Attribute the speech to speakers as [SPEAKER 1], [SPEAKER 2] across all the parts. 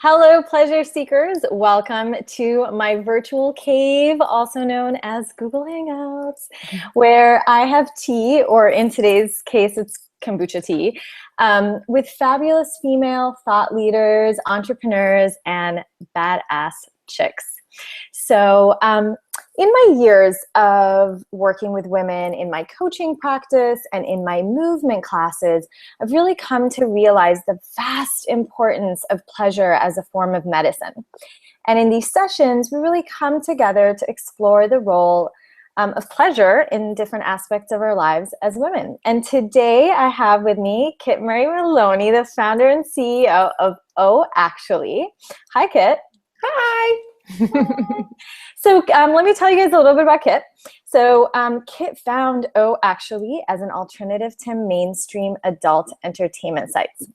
[SPEAKER 1] Hello, pleasure seekers. Welcome to my virtual cave, also known as Google Hangouts, where I have tea, or in today's case, it's kombucha tea, with fabulous female thought leaders, entrepreneurs, and badass chicks. So in my years of working with women in my coaching practice and in my movement classes, I've really come to realize the vast importance of pleasure as a form of medicine. And in these sessions, we really come together to explore the role of pleasure in different aspects of our lives as women. And today I have with me Kit Murray Maloney, the founder and CEO of Oh Actually. Hi, Kit.
[SPEAKER 2] Hi.
[SPEAKER 1] So let me tell you guys a little bit about Kit. So Kit found Oh Actually as an alternative to mainstream adult entertainment sites.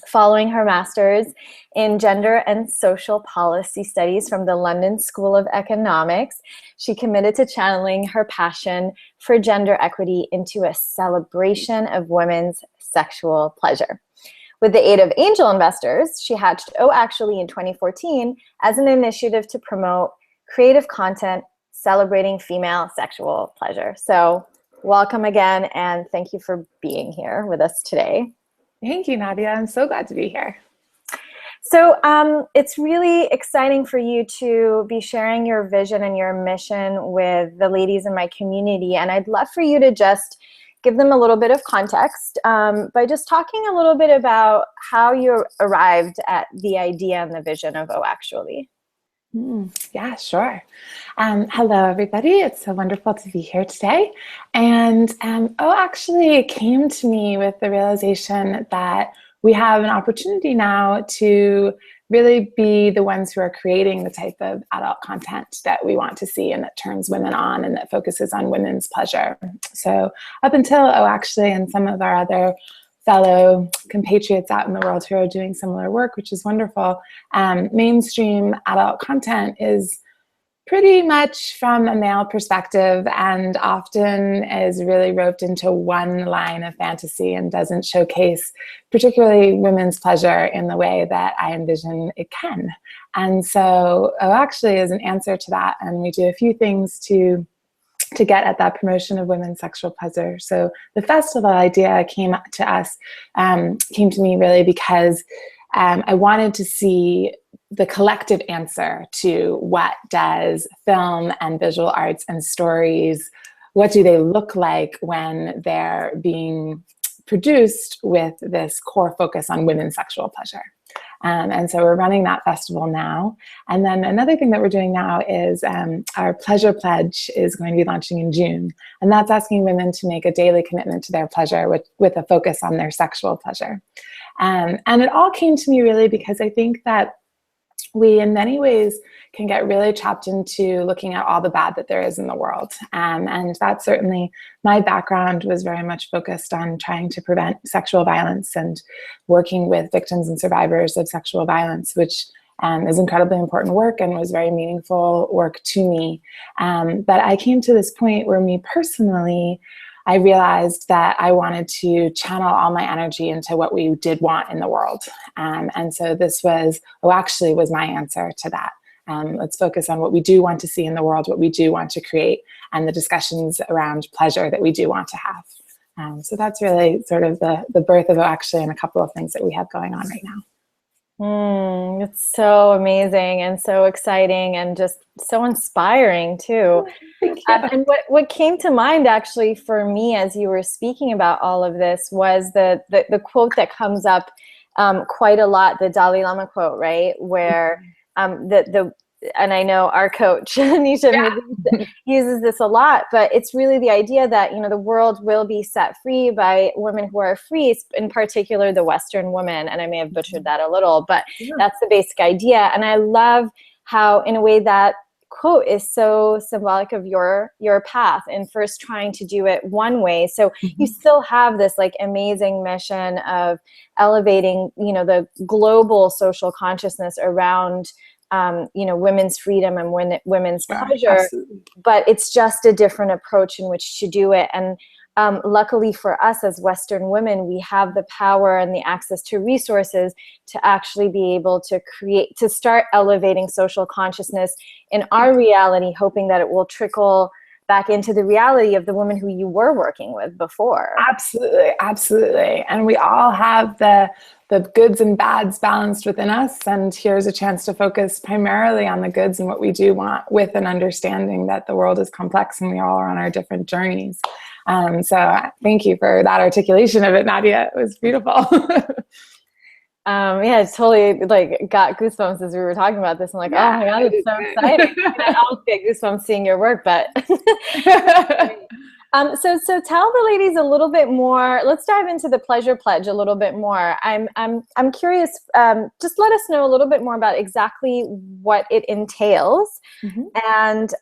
[SPEAKER 1] Following her master's in gender and social policy studies from the London School of Economics, she committed to channeling her passion for gender equity into a celebration of women's sexual pleasure. With the aid of angel investors, she hatched Oh Actually in 2014 as an initiative to promote creative content celebrating female sexual pleasure. So welcome again, and thank you for being here with us today.
[SPEAKER 2] Thank you, Nadia. I'm so glad to be here.
[SPEAKER 1] So it's really exciting for you to be sharing your vision and your mission with the ladies in my community. And I'd love for you to just give them a little bit of context by just talking a little bit about how you arrived at the idea and the vision of Oh Actually.
[SPEAKER 2] Yeah, sure. Hello, everybody. It's so wonderful to be here today. And Oh Actually came to me with the realization that we have an opportunity now to really be the ones who are creating the type of adult content that we want to see and that turns women on and that focuses on women's pleasure. So up until Oh Actually and some of our other fellow compatriots out in the world who are doing similar work, which is wonderful, mainstream adult content is pretty much from a male perspective and often is really roped into one line of fantasy and doesn't showcase particularly women's pleasure in the way that I envision it can. And so Oh Actually is an answer to that, and we do a few things to get at that promotion of women's sexual pleasure. So the festival idea came to me really because I wanted to see the collective answer to what does film and visual arts and stories, what do they look like when they're being produced with this core focus on women's sexual pleasure. And so we're running that festival now. And then another thing that we're doing now is our Pleasure Pledge is going to be launching in June. And that's asking women to make a daily commitment to their pleasure with a focus on their sexual pleasure. And it all came to me really because I think that we in many ways can get really trapped into looking at all the bad that there is in the world. And that's certainly, my background was very much focused on trying to prevent sexual violence and working with victims and survivors of sexual violence, which is incredibly important work and was very meaningful work to me. But I came to this point where me personally, I realized that I wanted to channel all my energy into what we did want in the world. And so this was, Oh Actually was my answer to that. Let's focus on what we do want to see in the world, what we do want to create, and the discussions around pleasure that we do want to have. So that's really sort of the birth of Oh Actually and a couple of things that we have going on right now.
[SPEAKER 1] It's so amazing and so exciting and just so inspiring too.
[SPEAKER 2] Thank you.
[SPEAKER 1] And what came to mind actually for me as you were speaking about all of this was the quote that comes up quite a lot, the Dalai Lama quote, right? Where and I know our coach Nisha uses this a lot, but it's really the idea that the world will be set free by women who are free, in particular the Western woman. And I may have butchered that a little, but that's the basic idea. And I love how, in a way, that quote is so symbolic of your path and first trying to do it one way. So you still have this like amazing mission of elevating, the global social consciousness around women's freedom and women's pleasure, but it's just a different approach in which to do it. And luckily for us as Western women, we have the power and the access to resources to actually be able to create, to start elevating social consciousness in our reality, hoping that it will trickle back into the reality of the woman who you were working with before.
[SPEAKER 2] Absolutely, absolutely. And we all have the goods and bads balanced within us. And here's a chance to focus primarily on the goods and what we do want, with an understanding that the world is complex and we all are on our different journeys. So thank you for that articulation of it, Nadia. It was beautiful.
[SPEAKER 1] Yeah, it's totally like got goosebumps as we were talking about this. I'm like, oh my God, it's so exciting. I almost get goosebumps seeing your work, but so tell the ladies a little bit more. Let's dive into the pleasure pledge a little bit more. I'm curious. Just let us know a little bit more about exactly what it entails, and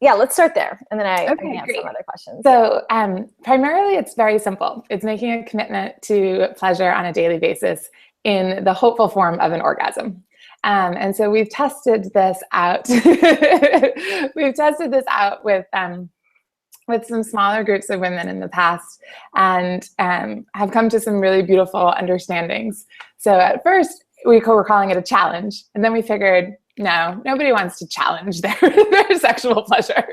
[SPEAKER 1] yeah, let's start there, and then I can have some other questions.
[SPEAKER 2] So primarily, it's very simple. It's making a commitment to pleasure on a daily basis in the hopeful form of an orgasm. And so we've tested this out. We've tested this out with some smaller groups of women in the past, and have come to some really beautiful understandings. So at first, we were calling it a challenge, and then we figured, no, nobody wants to challenge their sexual pleasure.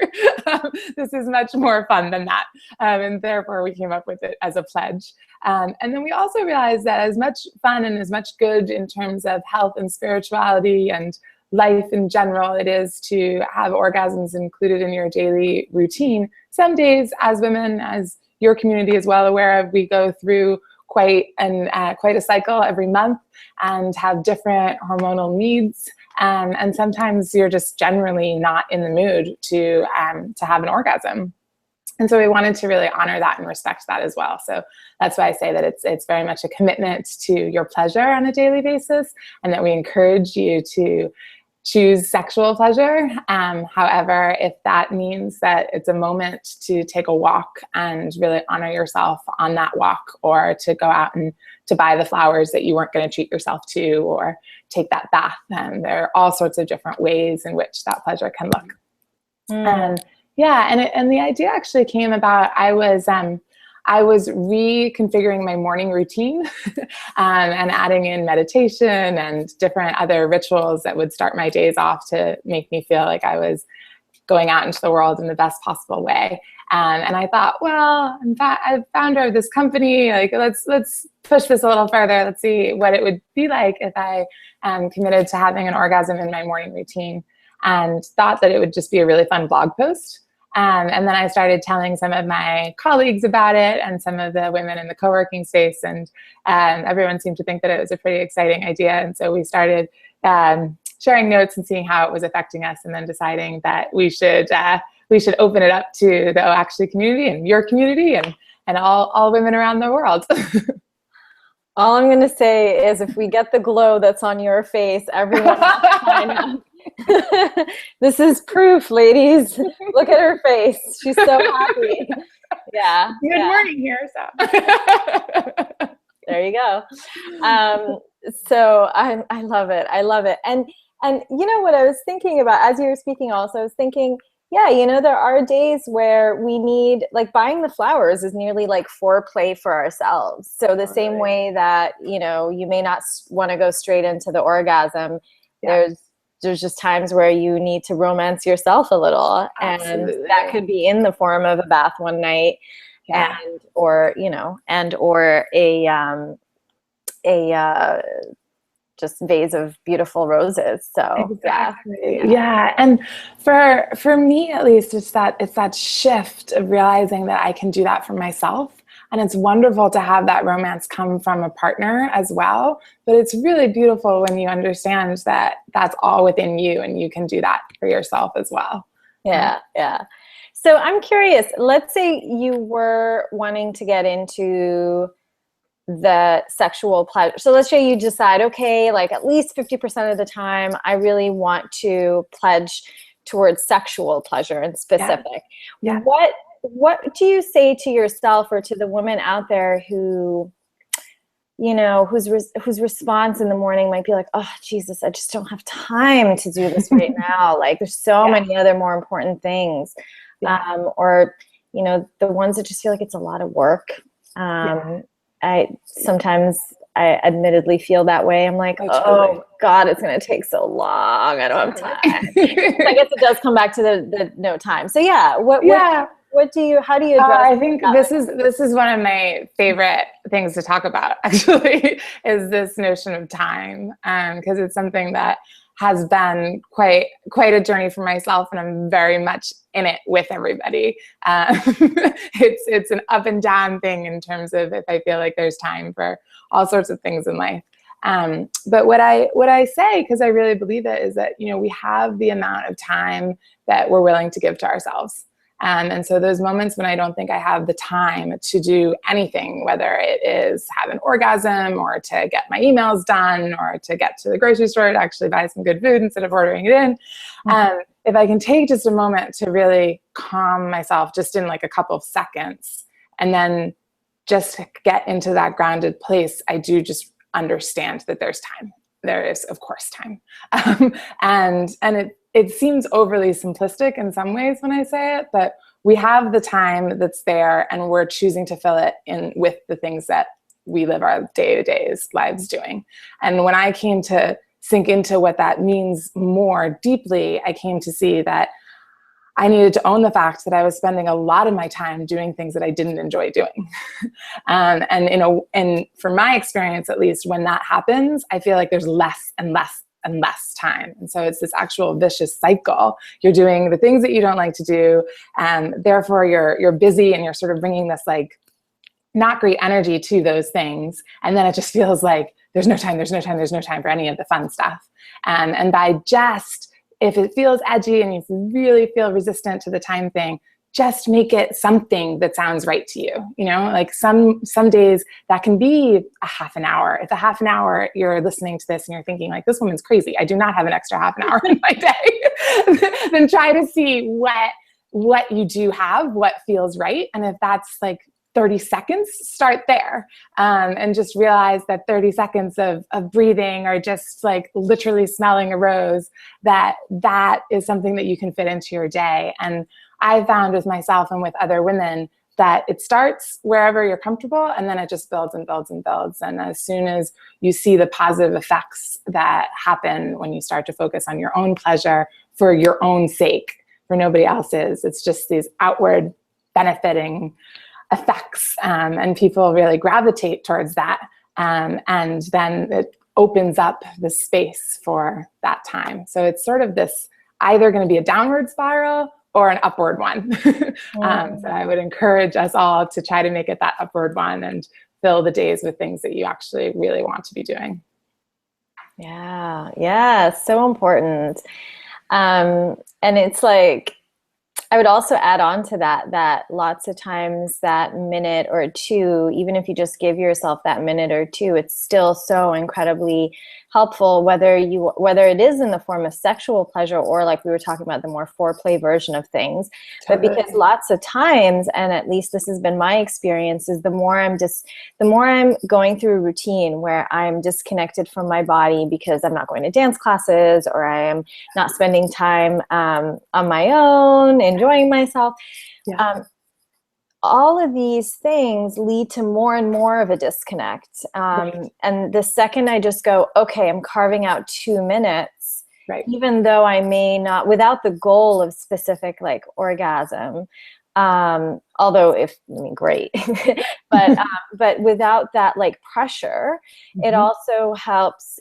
[SPEAKER 2] This is much more fun than that. And therefore, we came up with it as a pledge. And then we also realized that as much fun and as much good in terms of health and spirituality and life in general it is to have orgasms included in your daily routine, some days as women, as your community is well aware of, we go through quite a cycle every month and have different hormonal needs. And sometimes you're just generally not in the mood to have an orgasm. And so we wanted to really honor that and respect that as well. So that's why I say that it's very much a commitment to your pleasure on a daily basis, and that we encourage you to choose sexual pleasure. However, if that means that it's a moment to take a walk and really honor yourself on that walk, or to go out and to buy the flowers that you weren't going to treat yourself to, or take that bath, there are all sorts of different ways in which that pleasure can look. And the idea actually came about, I was reconfiguring my morning routine and adding in meditation and different other rituals that would start my days off to make me feel like I was going out into the world in the best possible way. And I thought, well, I'm founder of this company. Like, let's push this a little further. Let's see what it would be like if I committed to having an orgasm in my morning routine, and thought that it would just be a really fun blog post. And then I started telling some of my colleagues about it, and some of the women in the co-working space, and everyone seemed to think that it was a pretty exciting idea. And so we started sharing notes and seeing how it was affecting us, and then deciding that we should open it up to the Actually community and your community and all women around the world.
[SPEAKER 1] All I'm going to say is, if we get the glow that's on your face, everyone will sign up. This is proof, ladies. Look at her face. She's so happy. Yeah.
[SPEAKER 2] Good morning here. So
[SPEAKER 1] there you go. So I love it. I love it. And you know what I was thinking about as you were speaking also, I was thinking, yeah, you know, there are days where we need, like, buying the flowers is nearly like foreplay for ourselves. So the same way that, you know, you may not want to go straight into the orgasm, there's just times where you need to romance yourself a little.
[SPEAKER 2] Absolutely.
[SPEAKER 1] And that could be in the form of a bath one night, or a just vase of beautiful roses. So
[SPEAKER 2] exactly. Yeah. And for me, at least, it's that shift of realizing that I can do that for myself. And it's wonderful to have that romance come from a partner as well. But it's really beautiful when you understand that that's all within you, and you can do that for yourself as well.
[SPEAKER 1] Yeah. Yeah. So I'm curious, let's say you were wanting to get into the sexual pleasure. So let's say you decide, okay, like at least 50% of the time, I really want to pledge towards sexual pleasure and specific.
[SPEAKER 2] Yeah.
[SPEAKER 1] What do you say to yourself, or to the women out there who, you know, whose response in the morning might be like, oh, Jesus, I just don't have time to do this right now. Like, there's so many other more important things. Or, the ones that just feel like it's a lot of work. I sometimes I admittedly feel that way. I'm like,
[SPEAKER 2] Totally.
[SPEAKER 1] God, it's going to take so long. I don't have time. I guess it does come back to the no time. So yeah, how do you address
[SPEAKER 2] I think this is one of my favorite things to talk about, actually, is this notion of time, because it's something that has been quite a journey for myself, and I'm very much in it with everybody. It's an up and down thing in terms of if I feel like there's time for all sorts of things in life. But what I say, because I really believe it, is that we have the amount of time that we're willing to give to ourselves. And so those moments when I don't think I have the time to do anything, whether it is have an orgasm or to get my emails done or to get to the grocery store to actually buy some good food instead of ordering it in, if I can take just a moment to really calm myself just in like a couple of seconds and then just get into that grounded place, I do just understand that there's time. There is, of course, time. And it seems overly simplistic in some ways when I say it, but we have the time that's there and we're choosing to fill it in with the things that we live our day-to-day lives doing. And when I came to sink into what that means more deeply, I came to see that I needed to own the fact that I was spending a lot of my time doing things that I didn't enjoy doing. And from my experience, at least, when that happens, I feel like there's less and less and less time. And so it's this actual vicious cycle. You're doing the things that you don't like to do, and therefore you're busy and you're sort of bringing this like not great energy to those things. And then it just feels like there's no time for any of the fun stuff. And by just, if it feels edgy and you really feel resistant to the time thing, just make it something that sounds right to you. Like some days that can be a half an hour. If a half an hour you're listening to this and you're thinking like, this woman's crazy, I do not have an extra half an hour in my day, then try to see what you do have, what feels right. And if that's like 30 seconds, start there. And just realize that 30 seconds of breathing or just like literally smelling a rose, that is something that you can fit into your day. And I found with myself and with other women that it starts wherever you're comfortable, and then it just builds and builds and builds. And as soon as you see the positive effects that happen when you start to focus on your own pleasure for your own sake, for nobody else's, it's just these outward benefiting effects, and people really gravitate towards that, and then it opens up the space for that time. So it's sort of this either going to be a downward spiral or an upward one. So I would encourage us all to try to make it that upward one and fill the days with things that you actually really want to be doing.
[SPEAKER 1] Yeah, so important. And it's like, I would also add on to that lots of times that minute or two, even if you just give yourself that minute or two, it's still so incredibly helpful, whether it is in the form of sexual pleasure or like we were talking about, the more foreplay version of things. Totally. But because lots of times, and at least this has been my experience, is the more I'm going through a routine where I'm disconnected from my body because I'm not going to dance classes or I am not spending time on my own, enjoying myself. Yeah. All of these things lead to more and more of a disconnect. Right. And the second I just go, okay, I'm carving out 2 minutes, right, even though I may not, without the goal of specific like orgasm, although great, but without that like pressure, it also helps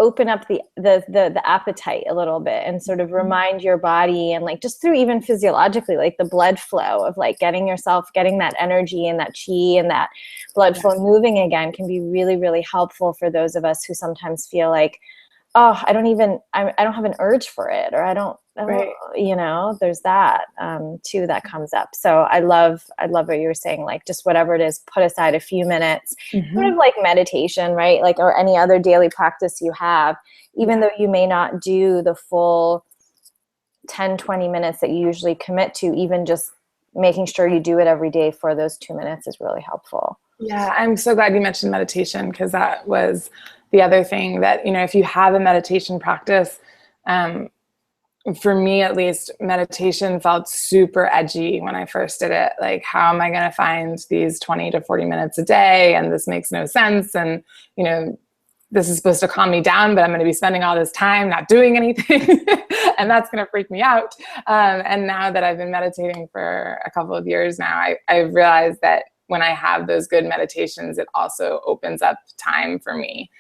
[SPEAKER 1] open up the appetite a little bit and sort of remind your body, and like just through even physiologically, like the blood flow of like getting that energy and that chi and that blood flow moving again can be really, really helpful for those of us who sometimes feel like, oh, I don't have an urge for it, or I don't right. There's that too that comes up. So I love what you were saying, like just whatever it is, put aside a few minutes, sort of like meditation, right? Like, or any other daily practice you have, even though you may not do the full 10, 20 minutes that you usually commit to, even just making sure you do it every day for those 2 minutes is really helpful.
[SPEAKER 2] Yeah, I'm so glad you mentioned meditation, because that was the other thing that, if you have a meditation practice, for me at least, meditation felt super edgy when I first did it. Like, how am I going to find these 20 to 40 minutes a day? And this makes no sense. And, you know, this is supposed to calm me down, but I'm going to be spending all this time not doing anything. And that's going to freak me out. And now that I've been meditating for a couple of years now, I've realized that when I have those good meditations, it also opens up time for me,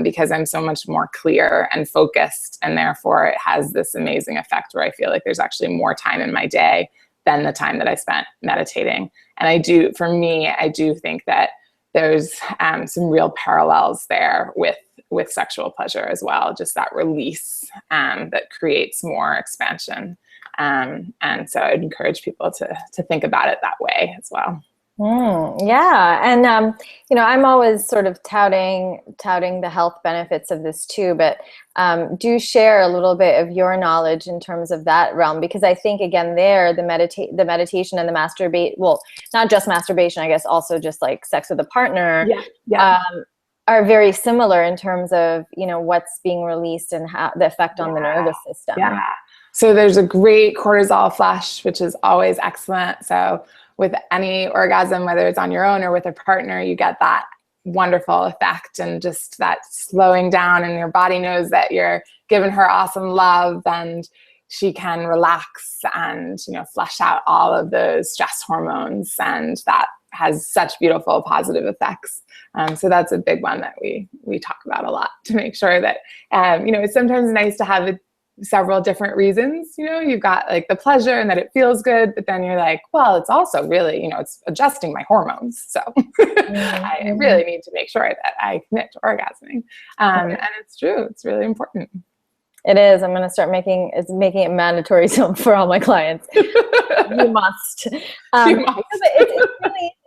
[SPEAKER 2] because I'm so much more clear and focused. And therefore it has this amazing effect where I feel like there's actually more time in my day than the time that I spent meditating. And I do think that there's some real parallels there with sexual pleasure as well, just that release that creates more expansion. And so I'd encourage people to think about it that way as well.
[SPEAKER 1] Yeah. And, you know, I'm always sort of touting the health benefits of this too, but do share a little bit of your knowledge in terms of that realm, because I think, again, there, the meditation and the masturbate, well, not just masturbation, I guess also just like sex with a partner, are very similar in terms of, you know, what's being released and how the effect on the nervous system.
[SPEAKER 2] Yeah. So there's a great cortisol flush, which is always excellent. So with any orgasm, whether it's on your own or with a partner, you get that wonderful effect and just that slowing down, and your body knows that you're giving her awesome love, and she can relax and, you know, flush out all of those stress hormones, and that has such beautiful positive effects. So that's a big one that we talk about a lot, to make sure that, you know, it's sometimes nice to have several different reasons. You know, you've got like the pleasure and that it feels good, but then you're like, well, it's also really, you know, it's adjusting my hormones. So I really need to make sure that I commit to orgasming. And it's true. It's really important.
[SPEAKER 1] It is. I'm going to start making it mandatory for all my clients. You must.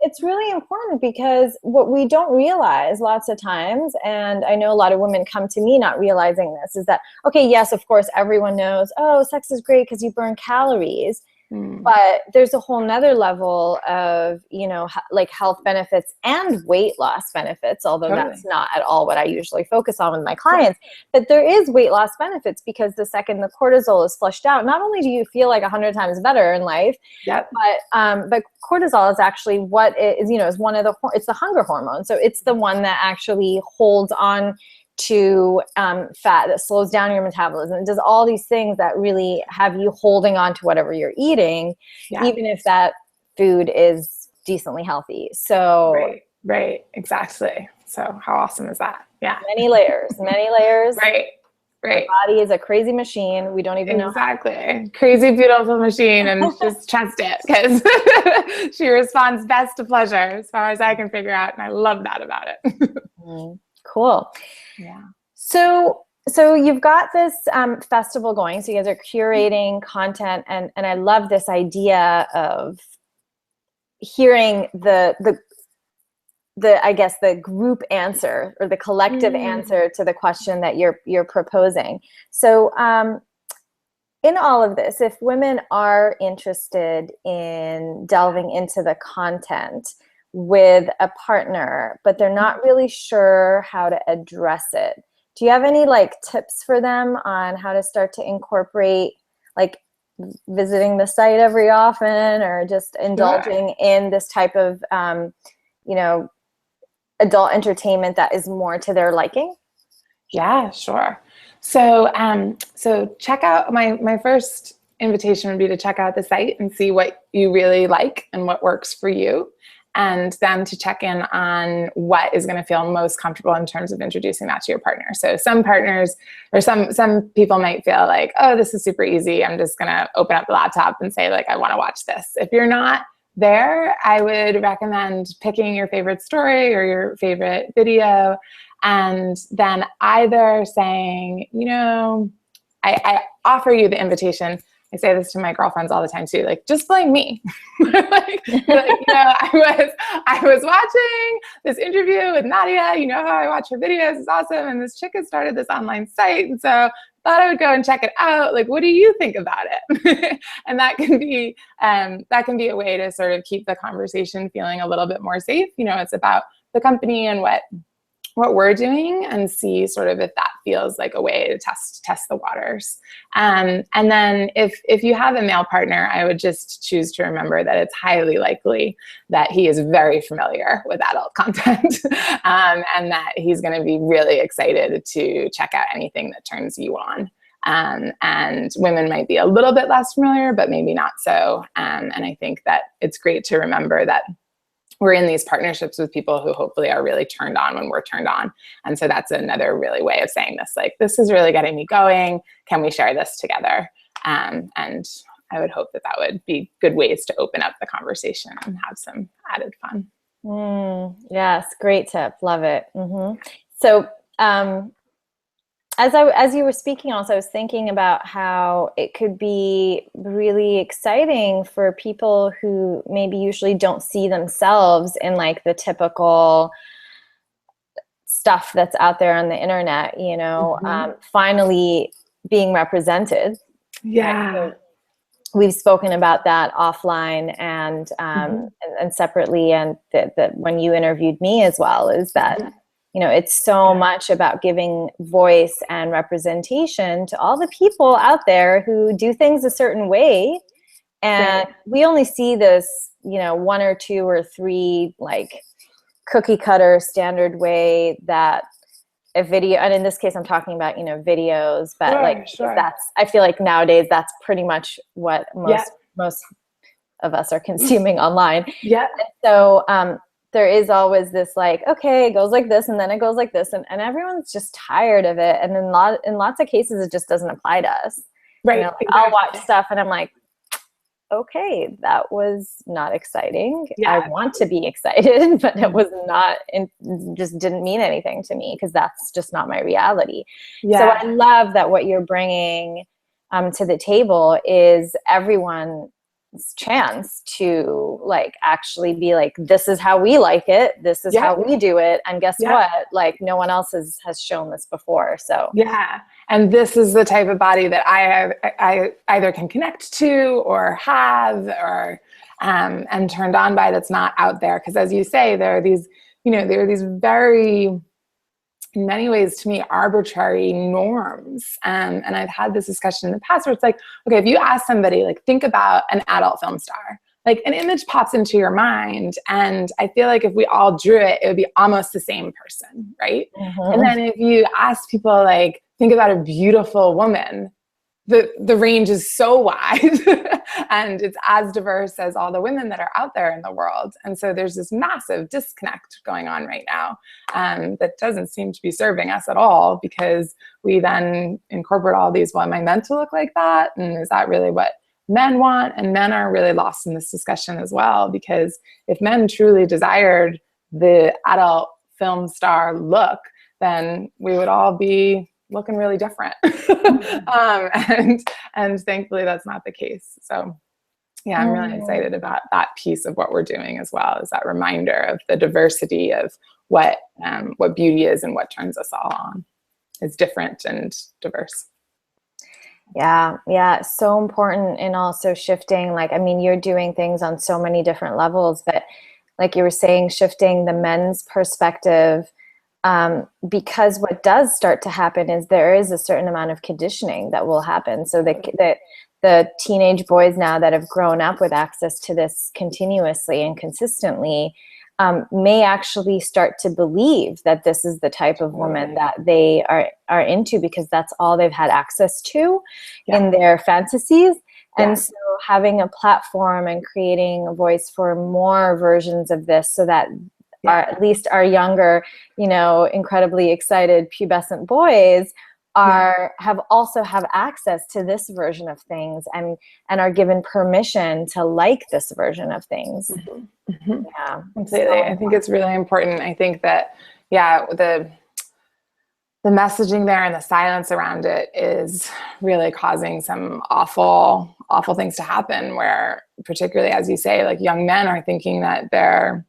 [SPEAKER 1] It's really important, because what we don't realize lots of times, and I know a lot of women come to me not realizing this, is that, okay, yes, of course, everyone knows, oh, sex is great because you burn calories. But there's a whole nother level of, you know, like health benefits and weight loss benefits, although that's not at all what I usually focus on with my clients. But there is weight loss benefits, because the second the cortisol is flushed out, not only do you feel like 100 times better in life, but cortisol is actually what is, you know, is one of it's the hunger hormone. So it's the one that actually holds on to fat, that slows down your metabolism. It does all these things that really have you holding on to whatever you're eating, even if that food is decently healthy. So
[SPEAKER 2] right, exactly. So how awesome is that? Yeah,
[SPEAKER 1] many layers.
[SPEAKER 2] Right.
[SPEAKER 1] Our body is a crazy machine. We don't even know.
[SPEAKER 2] Exactly. Crazy, beautiful machine, and just trust it, because she responds best to pleasure, as far as I can figure out, and I love that about it.
[SPEAKER 1] Cool.
[SPEAKER 2] Yeah.
[SPEAKER 1] So you've got this festival going. So you guys are curating content, and I love this idea of hearing the I guess the group answer, or the collective answer to the question that you're proposing. So in all of this, if women are interested in delving into the content with a partner, but they're not really sure how to address it, do you have any like tips for them on how to start to incorporate, like visiting the site every often, or just indulging in this type of you know, adult entertainment that is more to their liking?
[SPEAKER 2] Yeah, sure. So so check out, my first invitation would be to check out the site and see what you really like and what works for you. And then to check in on what is going to feel most comfortable in terms of introducing that to your partner. So some partners, or some people might feel like, oh, this is super easy, I'm just going to open up the laptop and say, like, I want to watch this. If you're not there, I would recommend picking your favorite story or your favorite video, and then either saying, you know, I offer you the invitation. I say this to my girlfriends all the time too, like, just blame me. like, you know, I was watching this interview with Nadia, you know how I watch her videos, it's awesome. And this chick has started this online site. And so thought I would go and check it out. Like, what do you think about it? And that can be a way to sort of keep the conversation feeling a little bit more safe. You know, it's about the company and what what we're doing and see sort of if that feels like a way to test the waters. And then if you have a male partner, I would just choose to remember that it's highly likely that he is very familiar with adult content, and that he's going to be really excited to check out anything that turns you on. And women might be a little bit less familiar, but maybe not so. And I think that it's great to remember that we're in these partnerships with people who hopefully are really turned on when we're turned on. And so that's another really way of saying this, like, this is really getting me going. Can we share this together? And I would hope that that would be good ways to open up the conversation and have some added fun.
[SPEAKER 1] Yes, great tip. Love it. So as you were speaking also, I was thinking about how it could be really exciting for people who maybe usually don't see themselves in like the typical stuff that's out there on the internet, you know, finally being represented.
[SPEAKER 2] Yeah.
[SPEAKER 1] Right? So we've spoken about that offline and separately, and that when you interviewed me as well, is that you know, it's so much about giving voice and representation to all the people out there who do things a certain way. And we only see this, you know, 1 or 2 or 3 like cookie cutter standard way that a video, and in this case I'm talking about, you know, videos, but that's, I feel like nowadays that's pretty much what most of us are consuming online. And so there is always this like, okay, it goes like this and then it goes like this, and everyone's just tired of it. And in lots of cases it just doesn't apply to us. You know, like, I'll watch stuff and I'm like, okay, that was not exciting. I want to be excited, but it was not, just didn't mean anything to me because that's just not my reality. So I love that what you're bringing to the table is everyone's chance to like actually be like, this is how we like it, this is how we do it, and guess what, like no one else has shown this before. So
[SPEAKER 2] and this is the type of body that I either can connect to or have or and turned on by, that's not out there. Because as you say, there are these, you know, there are these very, in many ways to me, arbitrary norms. And I've had this discussion in the past where it's like, okay, if you ask somebody, like, think about an adult film star, like an image pops into your mind. And I feel like if we all drew it, it would be almost the same person, right? And then if you ask people, like, think about a beautiful woman, the range is so wide and it's as diverse as all the women that are out there in the world. And so there's this massive disconnect going on right now that doesn't seem to be serving us at all, because we then incorporate all these, well, am I meant to look like that? And is that really what men want? And men are really lost in this discussion as well, because if men truly desired the adult film star look, then we would all be looking really different. And thankfully that's not the case. So yeah, I'm really excited about that piece of what we're doing as well, is that reminder of the diversity of what beauty is and what turns us all on. It's different and diverse.
[SPEAKER 1] Yeah, so important. And also shifting, like, I mean, you're doing things on so many different levels, but like you were saying, shifting the men's perspective, because what does start to happen is there is a certain amount of conditioning that will happen. So the teenage boys now that have grown up with access to this continuously and consistently may actually start to believe that this is the type of woman that they are into, because that's all they've had access to in their fantasies. And so having a platform and creating a voice for more versions of this, so that at least our younger, you know, incredibly excited pubescent boys have access to this version of things and are given permission to like this version of things. Yeah,
[SPEAKER 2] completely. So I think it's really important. I think that the messaging there and the silence around it is really causing some awful things to happen, where particularly, as you say, like, young men are thinking that they're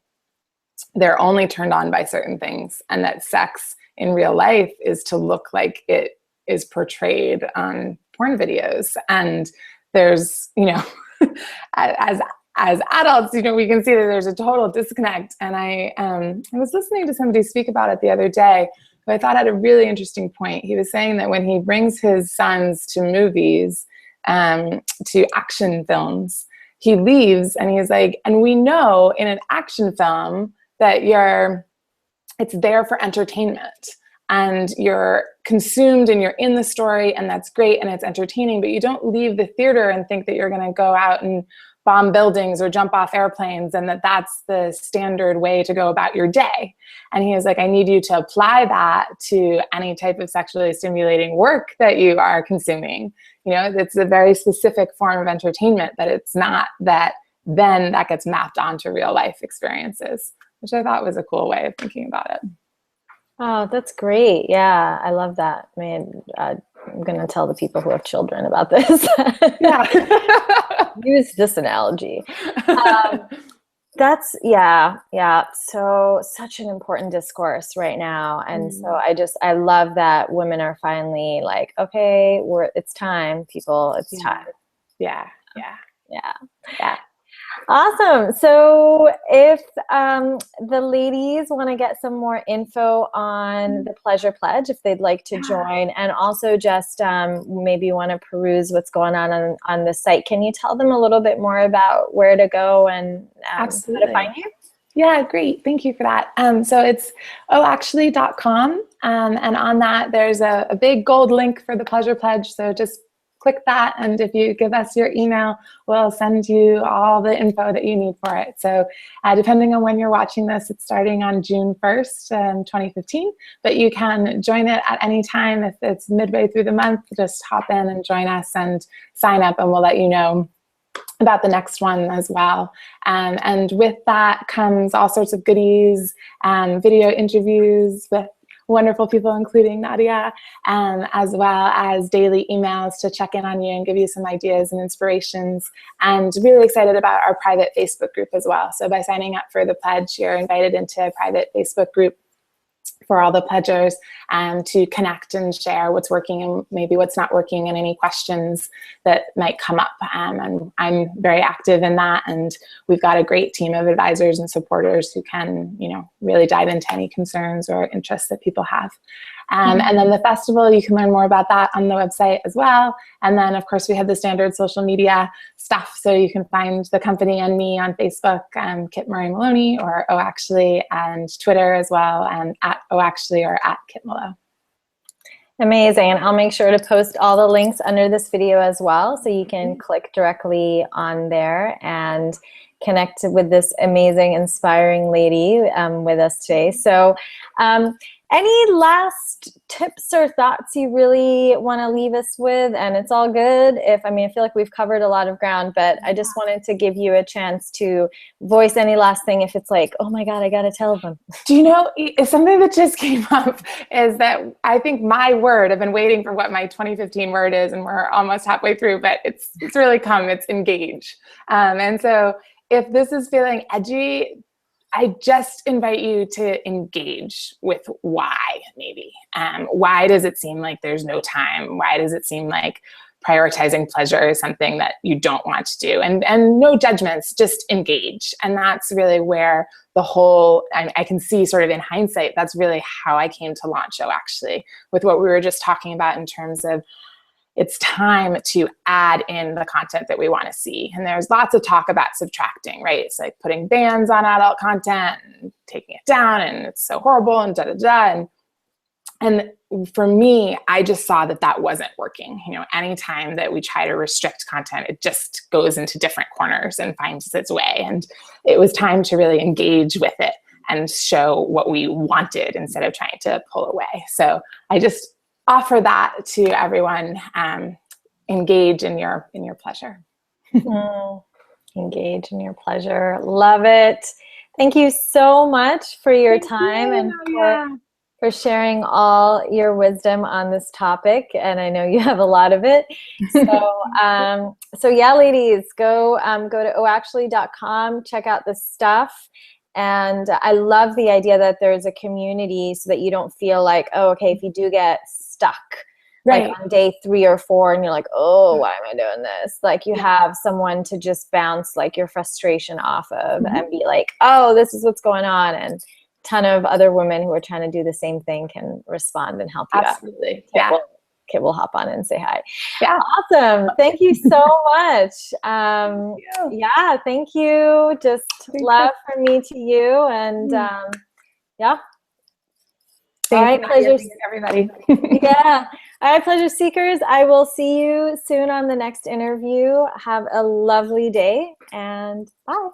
[SPEAKER 2] only turned on by certain things, and that sex in real life is to look like it is portrayed on porn videos. And there's, you know, as adults, we can see that there's a total disconnect. And I was listening to somebody speak about it the other day, who I thought had a really interesting point. He was saying that when he brings his sons to movies, to action films, he leaves and he's like, and we know in an action film that it's there for entertainment and you're consumed and you're in the story, and that's great and it's entertaining, but you don't leave the theater and think that you're going to go out and bomb buildings or jump off airplanes and that's the standard way to go about your day. And he was like, I need you to apply that to any type of sexually stimulating work that you are consuming. It's a very specific form of entertainment, that it's not that then that gets mapped onto real life experiences, which I thought was a cool way of thinking about it.
[SPEAKER 1] Oh, that's great. Yeah, I love that. I mean, I'm going to tell the people who have children about this.
[SPEAKER 2] Yeah.
[SPEAKER 1] Use this analogy. Yeah. So such an important discourse right now. And so I love that women are finally like, okay, it's time, people, it's time.
[SPEAKER 2] Yeah.
[SPEAKER 1] Awesome. So if the ladies want to get some more info on the Pleasure Pledge, if they'd like to join, and also just maybe want to peruse what's going on the site, can you tell them a little bit more about where to go and how to find you?
[SPEAKER 2] Yeah, great. Thank you for that. So it's ohactually.com. And on that, there's a big gold link for the Pleasure Pledge. So just click that, and if you give us your email, we'll send you all the info that you need for it. So depending on when you're watching this, it's starting on June 1st, 2015, but you can join it at any time. If it's midway through the month, just hop in and join us and sign up, and we'll let you know about the next one as well. And with that comes all sorts of goodies, video interviews with wonderful people, including Nadia, as well as daily emails to check in on you and give you some ideas and inspirations. And really excited about our private Facebook group as well. So by signing up for the pledge, you're invited into a private Facebook group for all the pledgers, to connect and share what's working and maybe what's not working, and any questions that might come up. And I'm very active in that, and we've got a great team of advisors and supporters who can, really dive into any concerns or interests that people have. And then the festival, you can learn more about that on the website as well. And then, of course, we have the standard social media stuff. So you can find the company and me on Facebook, Kit Murray Maloney, or ohactually, and Twitter as well, and at ohactually or at Kit Malo.
[SPEAKER 1] Amazing. And I'll make sure to post all the links under this video as well, so you can click directly on there and connect with this amazing, inspiring lady with us today. So any last tips or thoughts you really want to leave us with? And it's all good I feel like we've covered a lot of ground, but I just wanted to give you a chance to voice any last thing if it's like, oh my God, I got to tell them.
[SPEAKER 2] Do you know, something that just came up is that I think my word, I've been waiting for what my 2015 word is, and we're almost halfway through, but it's really come, it's engage. And so if this is feeling edgy, I just invite you to engage with why, maybe. Why does it seem like there's no time? Why does it seem like prioritizing pleasure is something that you don't want to do? And no judgments, just engage. And that's really where the whole, I can see sort of in hindsight, that's really how I came to launch actually, with what we were just talking about in terms of it's time to add in the content that we want to see. And there's lots of talk about subtracting, right? It's like putting bans on adult content and taking it down, and it's so horrible and da-da-da. And for me, I just saw that wasn't working. Anytime that we try to restrict content, it just goes into different corners and finds its way. And it was time to really engage with it and show what we wanted instead of trying to pull away. So I just offer that to everyone. Engage in your pleasure.
[SPEAKER 1] Engage in your pleasure. Love it. Thank you so much for your time and for sharing all your wisdom on this topic. And I know you have a lot of it. So yeah, ladies, go to ohactually.com, check out the stuff. And I love the idea that there's a community so that you don't feel like, oh, okay, if you do get stuck like
[SPEAKER 2] Right.
[SPEAKER 1] on day 3 or 4 and you're like, oh, why am I doing this? Like you have someone to just bounce like your frustration off of and be like, oh, this is what's going on. And a ton of other women who are trying to do the same thing can respond and help you out.
[SPEAKER 2] Absolutely.
[SPEAKER 1] Kit will hop on and say hi.
[SPEAKER 2] Yeah.
[SPEAKER 1] Awesome. Thank you so much. Yeah, thank you. Just love from me to you. And yeah. All right, pleasure.
[SPEAKER 2] Everybody.
[SPEAKER 1] Yeah. All right, pleasure seekers. I will see you soon on the next interview. Have a lovely day and bye.